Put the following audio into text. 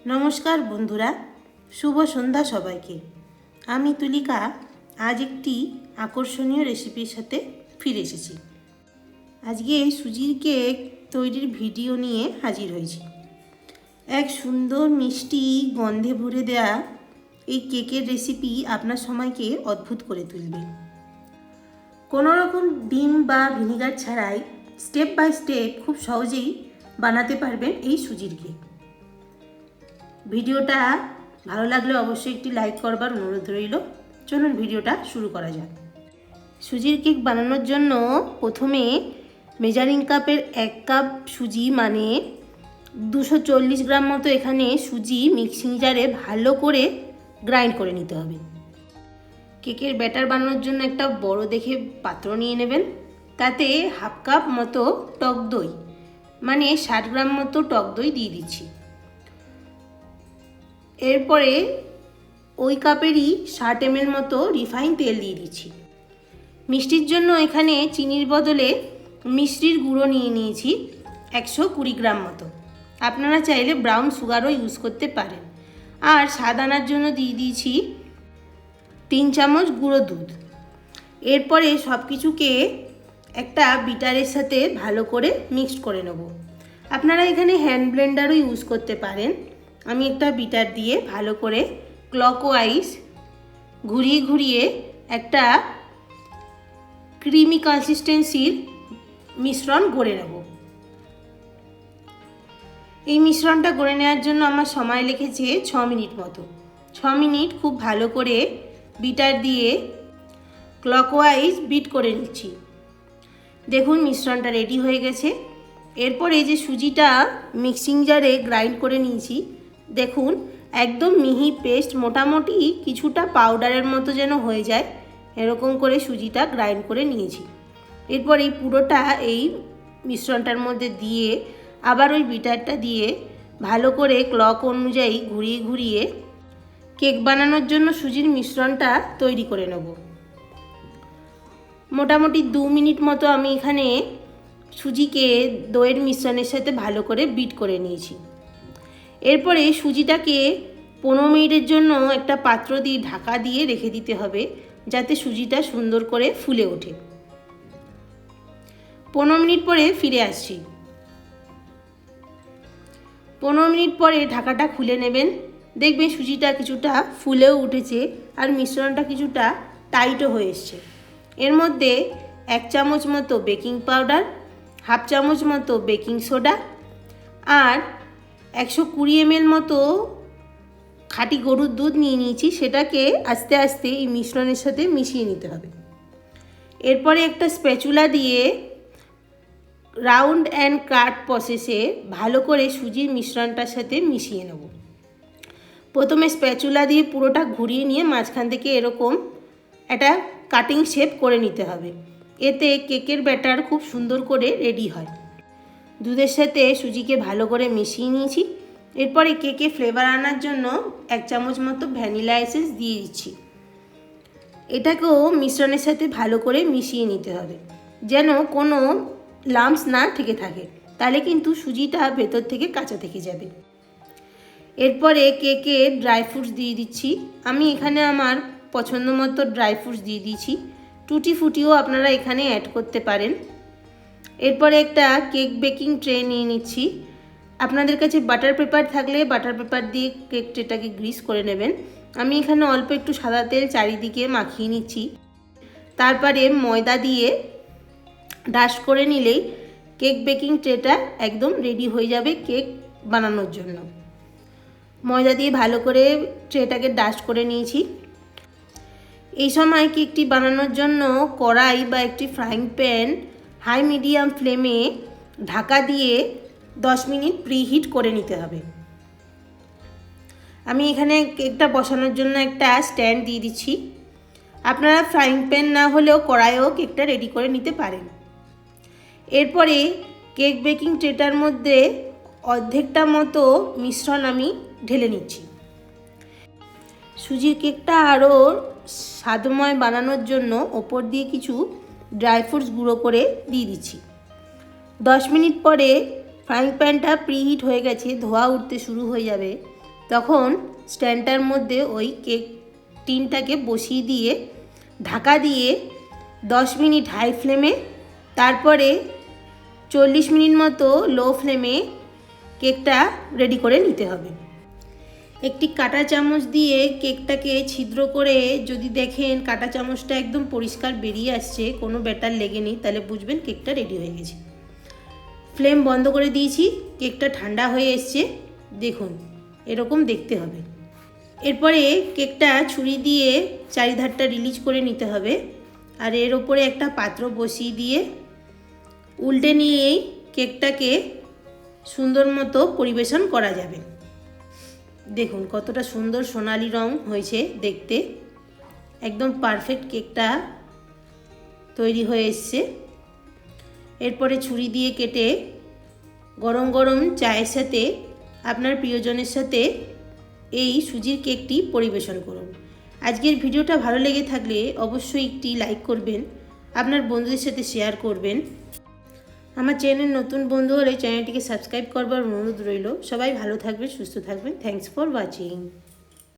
নমস্কার বন্ধুরা, শুভ সন্ধ্যা সবাইকে। আমি তুলিকা আজ একটি আকর্ষণীয় রেসিপির সাথে ফিরে এসেছি। আজকে সুজির কেক তৈরির ভিডিও নিয়ে হাজির হয়েছি। এক সুন্দর মিষ্টি গন্ধে ভরে দেয়া এই কেকের রেসিপি আপনার সময়কে অদ্ভুত করে তুলবে। কোনো রকম ডিম বা ভিনিগার ছাড়াই স্টেপ বাই স্টেপ খুব সহজেই বানাতে পারবেন এই সুজির কেক। ভিডিওটা ভালো লাগলে অবশ্যই একটি লাইক করবার অনুরোধ রইল। চলুন ভিডিওটা শুরু করা যাক। সুজির কেক বানানোর জন্য প্রথমে মেজারিং কাপের 1 কাপ সুজি মানে 240 গ্রাম মতো এখানে সুজি মিক্সিং জারে ভালো করে গ্রাইন্ড করে নিতে হবে। কেকের ব্যাটার বানানোর জন্য একটা বড় দেখে পাত্র নিয়ে নেবেন। তাতে 1/2 কাপ মতো টক দই মানে 60 গ্রাম মতো টক দই দিয়ে দিচ্ছি। এরপরে ওই কাপেরই 60 ml মতো রিফাইন তেল দিয়ে দিচ্ছি। মিষ্টির জন্য এখানে চিনির বদলে মিষ্টির গুঁড়ো নিয়ে নিয়েছি 120 গ্রাম মতো। আপনারা চাইলে ব্রাউন সুগারও ইউজ করতে পারেন। আর স্বাদ আনার জন্য দিয়ে দিয়েছি 3 চামচ গুঁড়ো দুধ। এরপরে সব কিছুকে একটা বিটারের সাথে ভালো করে মিক্সড করে নেব। আপনারা এখানে হ্যান্ড ব্লেন্ডারও ইউজ করতে পারেন। আমি একটা বিটার দিয়ে ভালো করে ক্লকওয়াইজ ঘুরিয়ে ঘুরিয়ে একটা ক্রিমি কনসিস্টেন্সির মিশ্রণ গড়ে নেব। এই মিশ্রণটা গড়ে নেওয়ার জন্য আমার সময় লেগেছে 6 মিনিট মতো। 6 মিনিট খুব ভালো করে বিটার দিয়ে ক্লকওয়াইজ বিট করে নিচ্ছি। দেখুন মিশ্রণটা রেডি হয়ে গেছে। এরপরে যে সুজিটা মিক্সিং জারে গ্রাইন্ড করে নিয়েছি, দেখুন একদম মিহি পেস্ট, মোটামুটি কিছুটা পাউডারের মতো যেন হয়ে যায় এরকম করে সুজিটা গ্রাইন্ড করে নিয়েছি। এরপর এই পুরোটা এই মিশ্রণটার মধ্যে দিয়ে আবার ওই বিটারটা দিয়ে ভালো করে ক্লক অনুযায়ী ঘুরিয়ে ঘুরিয়ে কেক বানানোর জন্য সুজির মিশ্রণটা তৈরি করে নেব। মোটামুটি 2 মিনিট মতো আমি এখানে সুজিকে দইয়ের মিশ্রণের সাথে ভালো করে বিট করে নিয়েছি। এরপরে সুজিটাকে 15 মিনিটের জন্য একটা পাত্র দিয়ে ঢাকা দিয়ে রেখে দিতে হবে, যাতে সুজিটা সুন্দর করে ফুলে ওঠে। 15 মিনিট পরে ফিরে আসছি। 15 মিনিট পরে ঢাকাটা খুলে নেবেন। দেখবেন সুজিটা কিছুটা ফুলেও উঠেছে আর মিশ্রণটা কিছুটা টাইটও হয়ে এসছে। এর মধ্যে 1 চামচ মতো বেকিং পাউডার, 1/2 চামচ মতো বেকিং সোডা আর 120 ml মতো খাঁটি গরুর দুধ নিয়ে নিয়েছি। সেটাকে আস্তে আস্তে এই মিশ্রণের সাথে মিশিয়ে নিতে হবে। এরপরে একটা স্প্যাচুলা দিয়ে রাউন্ড অ্যান্ড কাট প্রসেসে ভালো করে সুজির মিশ্রণটার সাথে মিশিয়ে নেব। প্রথমে স্প্যাচুলা দিয়ে পুরোটা ঘুরিয়ে নিয়ে মাঝখান থেকে এরকম একটা কাটিং শেপ করে নিতে হবে। এতে কেকের ব্যাটার খুব সুন্দর করে রেডি হয়। দুধের সাথে সুজিকে ভালো করে মিশিয়ে নিয়েছি। এরপরে কেকে ফ্লেভার আনার জন্য 1 চামচ মতো ভ্যানিলা এসেন্স দিয়ে দিচ্ছি। এটাকেও মিশ্রণের সাথে ভালো করে মিশিয়ে নিতে হবে, যেন কোনো লাম্পস না থেকে থাকে, তাহলে কিন্তু সুজিটা ভেতর থেকে কাঁচা থেকে যাবে। এরপরে কেকে ড্রাই ফ্রুটস দিয়ে দিচ্ছি। আমি এখানে আমার পছন্দ মতো ড্রাই ফ্রুটস দিয়ে দিয়েছি। টুটি ফুটিও আপনারা এখানে অ্যাড করতে পারেন। এরপরে একটা কেক বেকিং ট্রে নিয়ে নিচ্ছি। আপনাদের কাছে বাটার পেপার থাকলে বাটার পেপার দিয়ে কেক ট্রেটাকে গ্রিস করে নেবেন। আমি এখানে অল্প একটু সাদা তেল চারিদিকে মাখিয়ে নিচ্ছি। তারপরে ময়দা দিয়ে ডাস্ট করে নিলেই কেক বেকিং ট্রেটা একদম রেডি হয়ে যাবে কেক বানানোর জন্য। ময়দা দিয়ে ভালো করে ট্রেটাকে ডাস্ট করে নিয়েছি। এই সময় কেকটি বানানোর জন্য কড়াই বা একটি ফ্রাইং প্যান হাই মিডিয়াম ফ্লেমে ঢাকা দিয়ে 10 মিনিট প্রিহিট করে নিতে হবে। আমি এখানে কেকটা বসানোর জন্য একটা স্ট্যান্ড দিয়ে দিচ্ছি। আপনারা ফ্রাইং প্যান না হলেও কড়াইও কেকটা রেডি করে নিতে পারেন। এরপরে কেক বেকিং ট্রেটার মধ্যে অর্ধেকটা মতো মিশ্রণ আমি ঢেলে নিচ্ছি। সুজির কেকটা আরও স্বাদময় বানানোর জন্য ওপর দিয়ে কিছু ড্রাই ফ্রুটস গুঁড়ো করে দিয়ে দিচ্ছি। 10 মিনিট পরে ফ্রাইং প্যানটা প্রিহিট হয়ে গেছে, ধোঁয়া উঠতে শুরু হয়ে যাবে। তখন স্ট্যান্ডটার মধ্যে ওই কেক টিনটাকে বসিয়ে দিয়ে ঢাকা দিয়ে 10 মিনিট হাই ফ্লেমে, তারপরে 40 মিনিট মতো লো ফ্লেমে কেকটা রেডি করে নিতে হবে। একটি কাঁটা চামচ দিয়ে কেকটাকে ছিদ্র করে যদি দেখেন কাঁটা চামচটা একদম পরিষ্কার বেরিয়ে আসছে, কোনো ব্যাটার লেগে নেই, তাহলে বুঝবেন কেকটা রেডি হয়ে গেছে। ফ্লেম বন্ধ করে দিয়েছি, কেকটা ঠান্ডা হয়ে এসছে, দেখুন এরকম দেখতে হবে। এরপরে কেকটা ছুরি দিয়ে চারিধারটা রিলিজ করে নিতে হবে, আর এর ওপরে একটা পাত্র বসিয়ে দিয়ে উল্টে নিয়েই কেকটাকে সুন্দর মতো পরিবেশন করা যাবে। দেখুন কতটা সুন্দর সোনালি রং হয়েছে দেখতে, একদম পারফেক্ট কেকটা তৈরি হয়ে এসছে। এরপরে ছুরি দিয়ে কেটে গরম গরম চায়ের সাথে আপনার প্রিয়জনের সাথে এই সুজির কেকটি পরিবেশন করুন। আজকের ভিডিওটা ভালো লেগে থাকলে অবশ্যই একটি লাইক করবেন, আপনার বন্ধুদের সাথে শেয়ার করবেন। আমার চ্যানেল নতুন বন্ধু হলে চ্যানেলটিকে সাবস্ক্রাইব করবার অনুরোধ রইল। সবাই ভালো থাকবেন, সুস্থ থাকবেন। Thanks for watching.